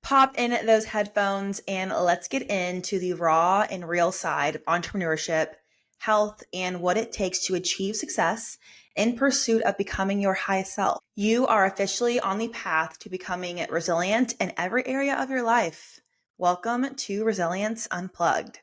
Pop in those headphones and let's get into the raw and real side of entrepreneurship, health, and what it takes to achieve success in pursuit of becoming your highest self. You are officially on the path to becoming resilient in every area of your life. Welcome to Resilience Unplugged.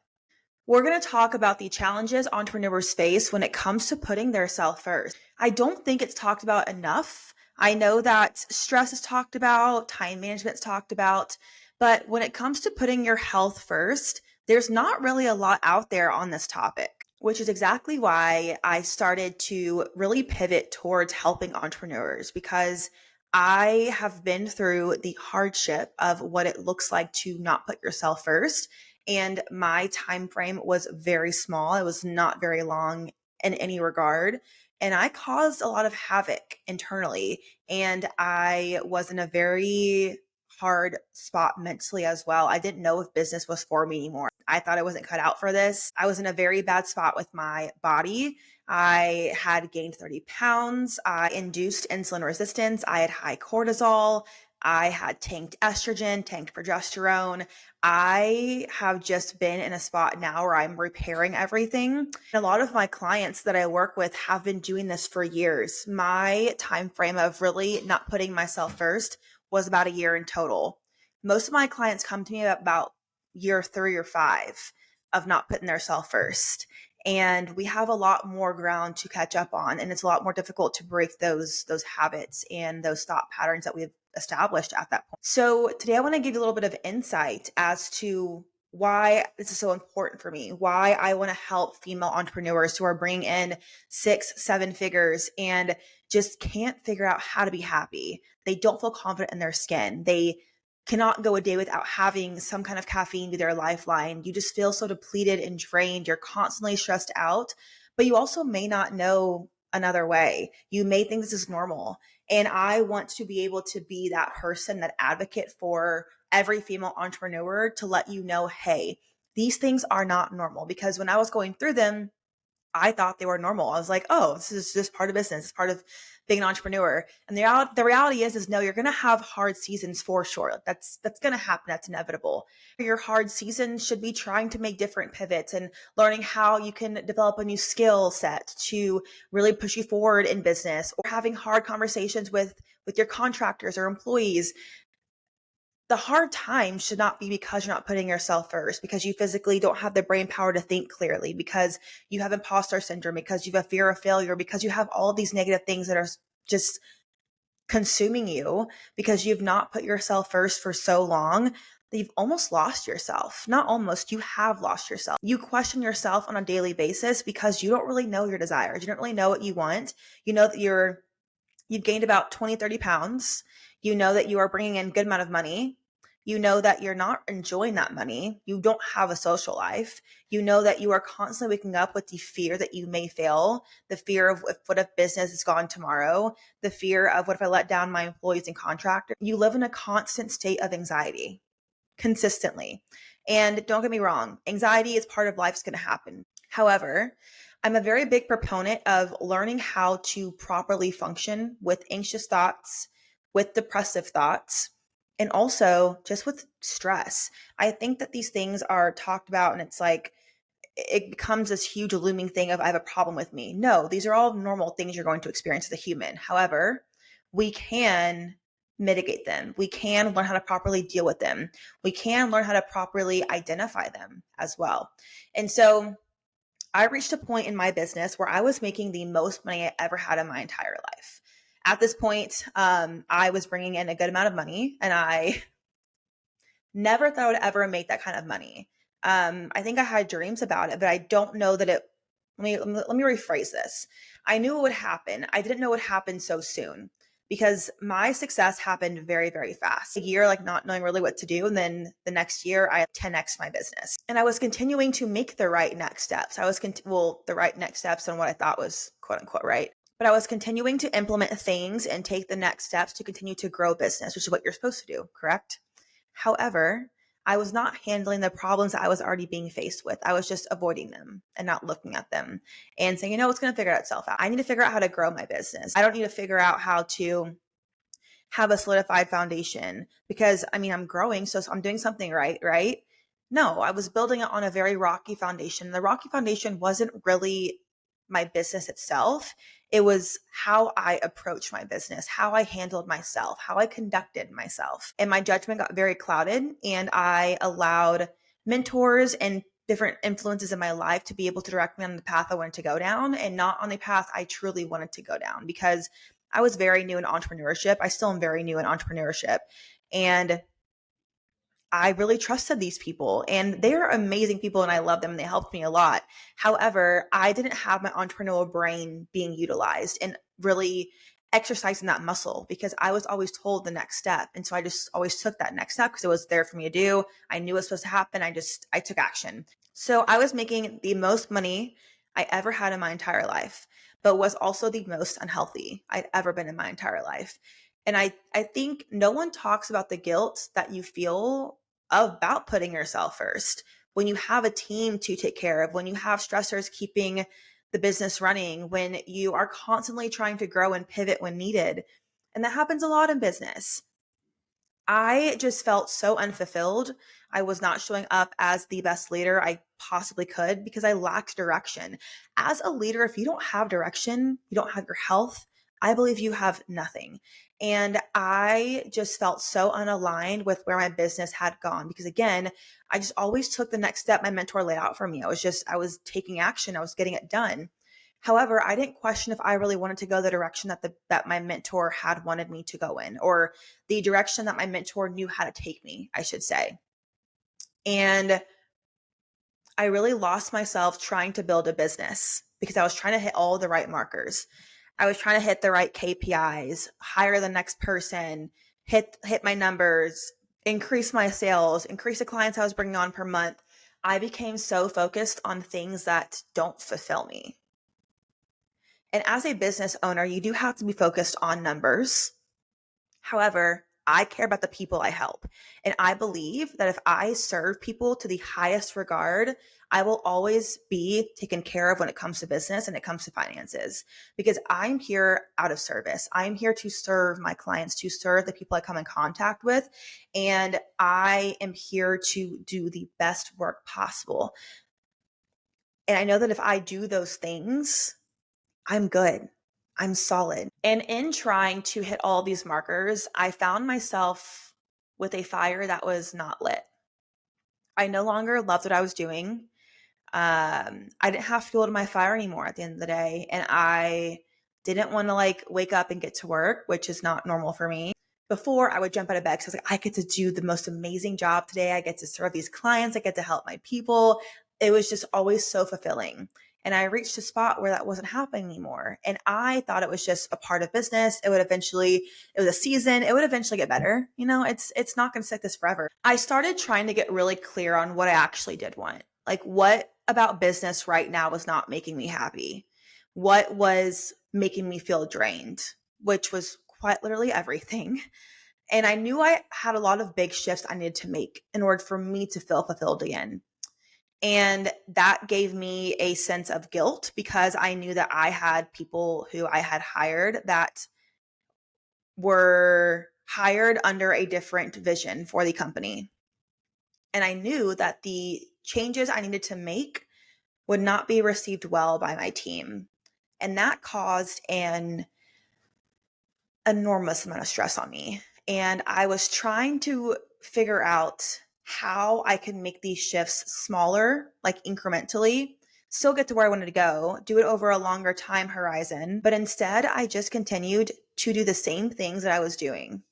We're going to talk about the challenges entrepreneurs face when it comes to putting their self first. I don't think it's talked about enough. I know that stress is talked about, time management is talked about, but when it comes to putting your health first, there's not really a lot out there on this topic, which is exactly why I started to really pivot towards helping entrepreneurs because I have been through the hardship of what it looks like to not put yourself first, and my time frame was very small. It was not very long in any regard, and I caused a lot of havoc internally, and I was in a very hard spot mentally as well. I didn't know if business was for me anymore. I thought I wasn't cut out for this. I was in a very bad spot with my body. I had gained 30 pounds. I induced insulin resistance. I had high cortisol. I had tanked estrogen, tanked progesterone. I have just been in a spot now where I'm repairing everything. A lot of my clients that I work with have been doing this for years. My time frame of really not putting myself first was about a year in total. Most of my clients come to me about year 3 or 5 of not putting their self first. And we have a lot more ground to catch up on, and it's a lot more difficult to break those habits and those thought patterns that we've established at that point. So today I want to give you a little bit of insight as to why this is so important for me, why I want to help female entrepreneurs who are bringing in 6-7 figures and just can't figure out how to be happy. They don't feel confident in their skin. They cannot go a day without having some kind of caffeine be their lifeline. You just feel so depleted and drained. You're constantly stressed out, but you also may not know another way. You may think this is normal. And I want to be able to be that person, that advocate for every female entrepreneur to let you know, hey, these things are not normal. Because when I was going through them, I thought they were normal. I was like, oh, this is just part of business. It's part of being an entrepreneur. And the reality is no, you're going to have hard seasons for sure. That's going to happen. That's inevitable. Your hard seasons should be trying to make different pivots and learning how you can develop a new skill set to really push you forward in business, or having hard conversations with your contractors or employees. The hard times should not be because you're not putting yourself first, because you physically don't have the brain power to think clearly, because you have imposter syndrome, because you have a fear of failure, because you have all of these negative things that are just consuming you because you've not put yourself first for so long that you've almost lost yourself. Not almost, you have lost yourself. You question yourself on a daily basis because you don't really know your desires. You don't really know what you want. You know that you've gained about 20, 30 pounds. You know that you are bringing in a good amount of money. You know that you're not enjoying that money. You don't have a social life. You know that you are constantly waking up with the fear that you may fail, the fear of what if business is gone tomorrow, the fear of what if I let down my employees and contractors. You live in a constant state of anxiety consistently. And don't get me wrong, anxiety is part of life's going to happen. However, I'm a very big proponent of learning how to properly function with anxious thoughts, with depressive thoughts, and also just with stress. I think that these things are talked about and it's like it becomes this huge looming thing of I have a problem with me. No, these are all normal things you're going to experience as a human. However, we can mitigate them. We can learn how to properly deal with them. We can learn how to properly identify them as well. And so I reached a point in my business where I was making the most money I ever had in my entire life. At this point, I was bringing in a good amount of money, and I never thought I would ever make that kind of money. I think I had dreams about it, but I don't know that it. Let me rephrase this. I knew it would happen. I didn't know it would happen so soon because my success happened very, very fast. A year, like not knowing really what to do, and then the next year, I 10x my business, and I was continuing to make the right next steps. The right next steps on what I thought was quote unquote right. But I was continuing to implement things and take the next steps to continue to grow business, which is what you're supposed to do, correct? However, I was not handling the problems that I was already being faced with. I was just avoiding them and not looking at them and saying, it's going to figure itself out. I need to figure out how to grow my business. I don't need to figure out how to have a solidified foundation because I'm growing, so I'm doing something right? No, I was building it on a very rocky foundation. The rocky foundation wasn't really my business itself. It was how I approached my business, how I handled myself, how I conducted myself. And my judgment got very clouded, and I allowed mentors and different influences in my life to be able to direct me on the path I wanted to go down and not on the path I truly wanted to go down, because I was very new in entrepreneurship. I still am very new in entrepreneurship. And I really trusted these people, and they're amazing people and I love them and they helped me a lot. However, I didn't have my entrepreneurial brain being utilized and really exercising that muscle because I was always told the next step. And so I just always took that next step because it was there for me to do. I knew it was supposed to happen. I took action. So I was making the most money I ever had in my entire life, but was also the most unhealthy I'd ever been in my entire life. And I think no one talks about the guilt that you feel about putting yourself first when you have a team to take care of, when you have stressors keeping the business running, when you are constantly trying to grow and pivot when needed. And that happens a lot in business. I just felt so unfulfilled. I was not showing up as the best leader I possibly could because I lacked direction. As a leader, if you don't have direction, you don't have your health, I believe you have nothing. And I just felt so unaligned with where my business had gone because, again, I just always took the next step my mentor laid out for me. I was taking action, I was getting it done. However, I didn't question if I really wanted to go the direction that my mentor had wanted me to go in, or the direction that my mentor knew how to take me, I should say. And I really lost myself trying to build a business because I was trying to hit all the right markers. I was trying to hit the right KPIs, hire the next person, hit my numbers, increase my sales, increase the clients I was bringing on per month. I became so focused on things that don't fulfill me. And as a business owner, you do have to be focused on numbers. However, I care about the people I help. And I believe that if I serve people to the highest regard, I will always be taken care of when it comes to business and it comes to finances, because I'm here out of service. I'm here to serve my clients, to serve the people I come in contact with. And I am here to do the best work possible. And I know that if I do those things, I'm good. I'm solid. And in trying to hit all these markers, I found myself with a fire that was not lit. I no longer loved what I was doing. I didn't have fuel to my fire anymore at the end of the day. And I didn't want to wake up and get to work, which is not normal for me. Before, I would jump out of bed because I was like, I get to do the most amazing job today. I get to serve these clients. I get to help my people. It was just always so fulfilling. And I reached a spot where that wasn't happening anymore. And I thought it was just a part of business. It was a season. It would eventually get better. It's not going to stick this forever. I started trying to get really clear on what I actually did want. Like, what about business right now was not making me happy? What was making me feel drained? Which was quite literally everything. And I knew I had a lot of big shifts I needed to make in order for me to feel fulfilled again. And that gave me a sense of guilt because I knew that I had people who I had hired that were hired under a different vision for the company. And I knew that the changes I needed to make would not be received well by my team. And that caused an enormous amount of stress on me. And I was trying to figure out how I could make these shifts smaller, like incrementally, still get to where I wanted to go, do it over a longer time horizon. But instead, I just continued to do the same things that I was doing.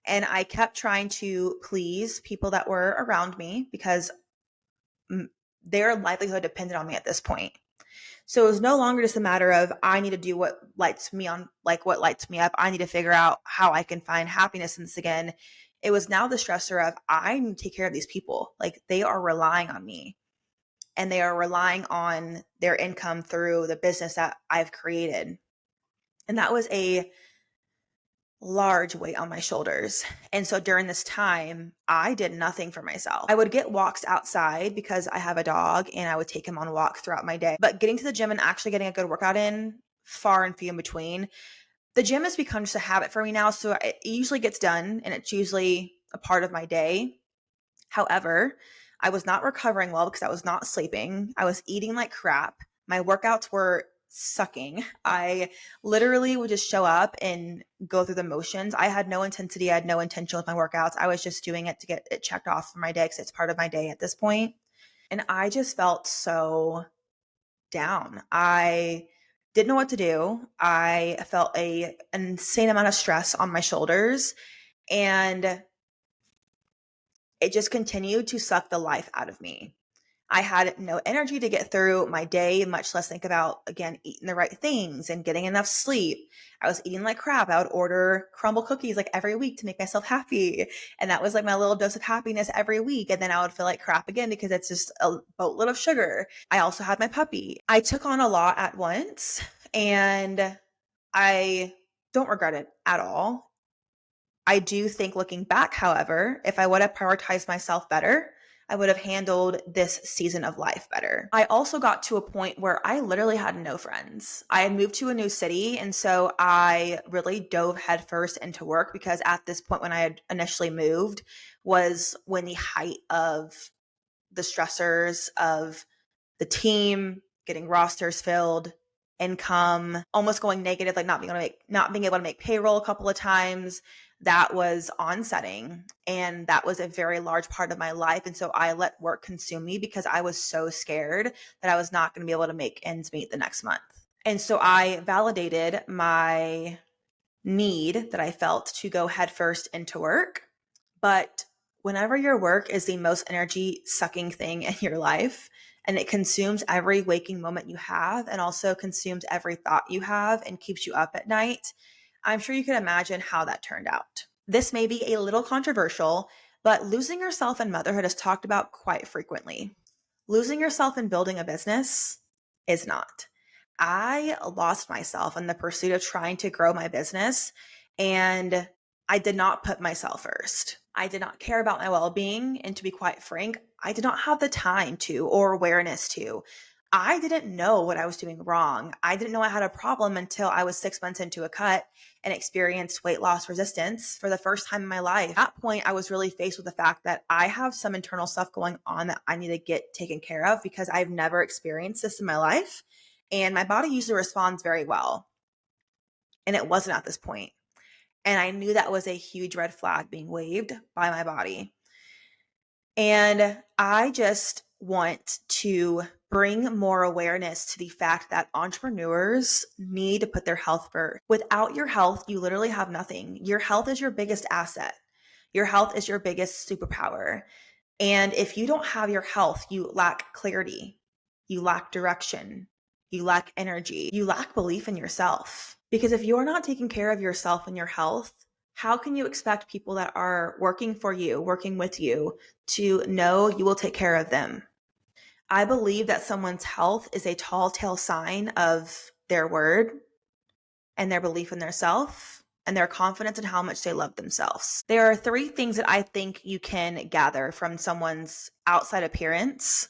And I kept trying to please people that were around me because their livelihood depended on me at this point. So it was no longer just a matter of I need to do what lights me on, like what lights me up. I need to figure out how I can find happiness in this again. It was now the stressor of I need to take care of these people. Like, they are relying on me and they are relying on their income through the business that I've created. And that was a large weight on my shoulders. And so during this time, I did nothing for myself. I would get walks outside because I have a dog and I would take him on walks throughout my day. But getting to the gym and actually getting a good workout in, far and few in between. The gym has become just a habit for me now. So it usually gets done and it's usually a part of my day. However, I was not recovering well because I was not sleeping. I was eating like crap. My workouts were sucking. I literally would just show up and go through the motions. I had no intensity. I had no intention with my workouts. I was just doing it to get it checked off for my day because it's part of my day at this point. And I just felt so down. I didn't know what to do. I felt an insane amount of stress on my shoulders, and it just continued to suck the life out of me. I had no energy to get through my day, much less think about, again, eating the right things and getting enough sleep. I was eating like crap. I would order crumble cookies like every week to make myself happy. And that was like my little dose of happiness every week. And then I would feel like crap again because it's just a boatload of sugar. I also had my puppy. I took on a lot at once and I don't regret it at all. I do think looking back, however, if I would have prioritized myself better, I would have handled this season of life better. I also got to a point where I literally had no friends. I had moved to a new city, and so I really dove headfirst into work because at this point when I had initially moved was when the height of the stressors of the team, getting rosters filled, income, almost going negative, like not being able to make payroll a couple of times. That was onsetting. And that was a very large part of my life. And so I let work consume me because I was so scared that I was not going to be able to make ends meet the next month. And so I validated my need that I felt to go headfirst into work. But whenever your work is the most energy sucking thing in your life and it consumes every waking moment you have and also consumes every thought you have and keeps you up at night, I'm sure you can imagine how that turned out. This may be a little controversial, but losing yourself in motherhood is talked about quite frequently. Losing yourself in building a business is not. I lost myself in the pursuit of trying to grow my business, and I did not put myself first. I did not care about my well being. And to be quite frank, I did not have the time to or awareness to. I didn't know what I was doing wrong. I didn't know I had a problem until I was 6 months into a cut and experienced weight loss resistance for the first time in my life. At that point, I was really faced with the fact that I have some internal stuff going on that I need to get taken care of because I've never experienced this in my life. And my body usually responds very well. And it wasn't at this point. And I knew that was a huge red flag being waved by my body. And I just want to bring more awareness to the fact that entrepreneurs need to put their health first. Without your health, you literally have nothing. Your health is your biggest asset. Your health is your biggest superpower. And if you don't have your health, you lack clarity, you lack direction, you lack energy, you lack belief in yourself. Because if you're not taking care of yourself and your health, how can you expect people that are working for you, working with you, to know you will take care of them? I believe that someone's health is a tall tale sign of their word and their belief in their self and their confidence in how much they love themselves. There are 3 things that I think you can gather from someone's outside appearance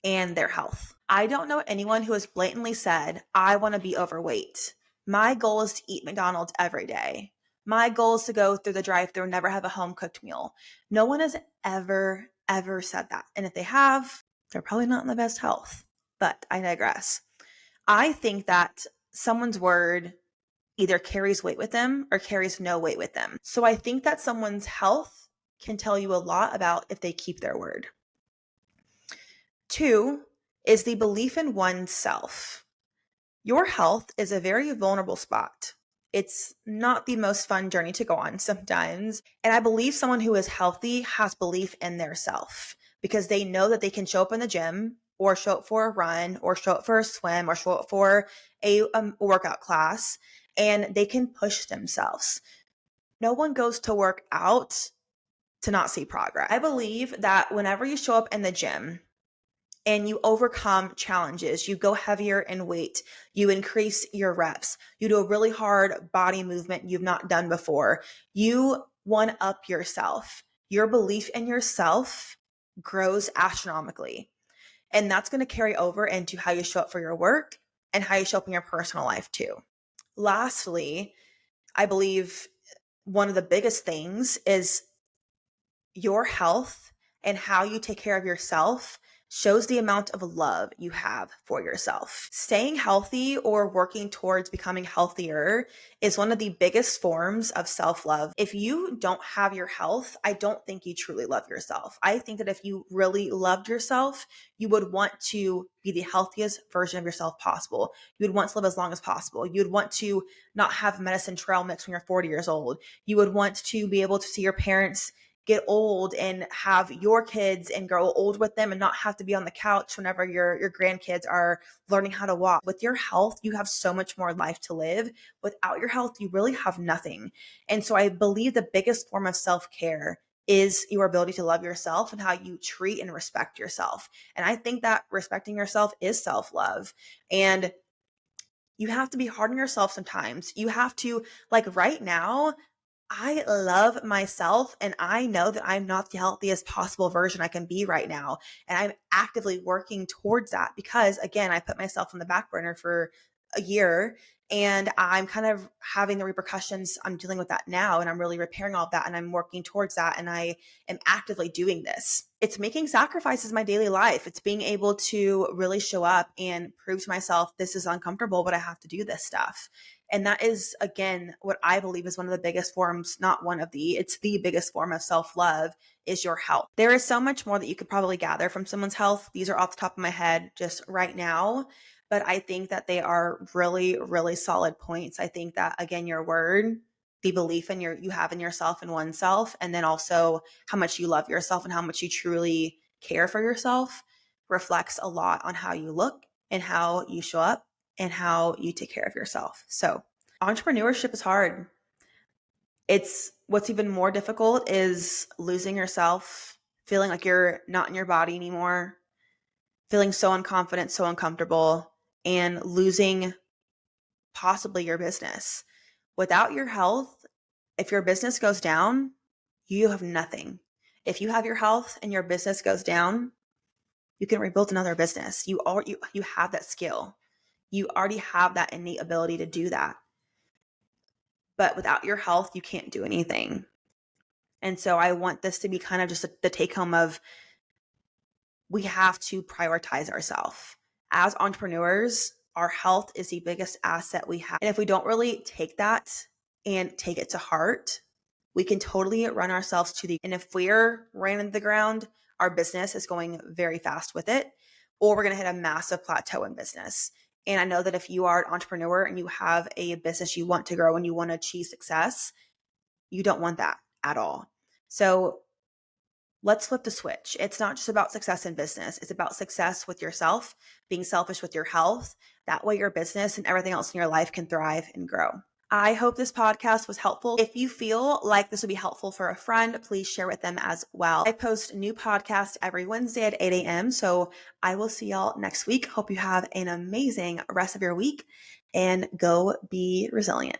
and their health. I don't know anyone who has blatantly said, I want to be overweight. My goal is to eat McDonald's every day. My goal is to go through the drive-thru and never have a home cooked meal. No one has ever said that. And if they have, they're probably not in the best health. But I digress. I think that someone's word either carries weight with them or carries no weight with them. So I think that someone's health can tell you a lot about if they keep their word. 2 is the belief in oneself. Your health is a very vulnerable spot. It's not the most fun journey to go on sometimes. And I believe someone who is healthy has belief in their self because they know that they can show up in the gym or show up for a run or show up for a swim or show up for a workout class, and they can push themselves. No one goes to work out to not see progress. I believe that whenever you show up in the gym and you overcome challenges, you go heavier in weight, you increase your reps, you do a really hard body movement you've not done before, you one up yourself. Your belief in yourself grows astronomically. And that's going to carry over into how you show up for your work and how you show up in your personal life too. Lastly, I believe one of the biggest things is your health and how you take care of yourself shows the amount of love you have for yourself. Staying healthy or working towards becoming healthier is one of the biggest forms of self-love. If you don't have your health, I don't think you truly love yourself. I think that if you really loved yourself, you would want to be the healthiest version of yourself possible. You would want to live as long as possible. You would want to not have medicine trail mix when you're 40 years old. You would want to be able to see your parents get old and have your kids and grow old with them and not have to be on the couch whenever your grandkids are learning how to walk. With your health, you have so much more life to live. Without your health, you really have nothing. And so I believe the biggest form of self-care is your ability to love yourself and how you treat and respect yourself. And I think that respecting yourself is self-love. And you have to be hard on yourself sometimes. You have to, like right now, I love myself and I know that I'm not the healthiest possible version I can be right now. And I'm actively working towards that because, again, I put myself on the back burner for a year and I'm kind of having the repercussions. I'm dealing with that now and I'm really repairing all of that and I'm working towards that. And I am actively doing this. It's making sacrifices in my daily life. It's being able to really show up and prove to myself this is uncomfortable, but I have to do this stuff. And that is, again, what I believe is one of the biggest forms, not one of it's the biggest form of self-love is your health. There is so much more that you could probably gather from someone's health. These are off the top of my head just right now, but I think that they are really, really solid points. I think that, again, your word, the belief in you have in yourself and oneself, and then also how much you love yourself and how much you truly care for yourself reflects a lot on how you look and how you show up and how you take care of yourself. So entrepreneurship is hard. It's what's even more difficult is losing yourself, feeling like you're not in your body anymore, feeling so unconfident, so uncomfortable, and losing possibly your business. Without your health, if your business goes down, you have nothing. If you have your health and your business goes down, you can rebuild another business. You have that skill. You already have that innate ability to do that. But without your health, you can't do anything. And so I want this to be kind of just the take home of we have to prioritize ourselves. As entrepreneurs, our health is the biggest asset we have. And if we don't really take that and take it to heart, we can totally run ourselves and if we're ran into the ground, our business is going very fast with it, or we're going to hit a massive plateau in business. And I know that if you are an entrepreneur and you have a business you want to grow and you want to achieve success, you don't want that at all. So let's flip the switch. It's not just about success in business. It's about success with yourself, being selfish with your health. That way your business and everything else in your life can thrive and grow. I hope this podcast was helpful. If you feel like this would be helpful for a friend, please share with them as well. I post new podcasts every Wednesday at 8 a.m. So I will see y'all next week. Hope you have an amazing rest of your week and go be resilient.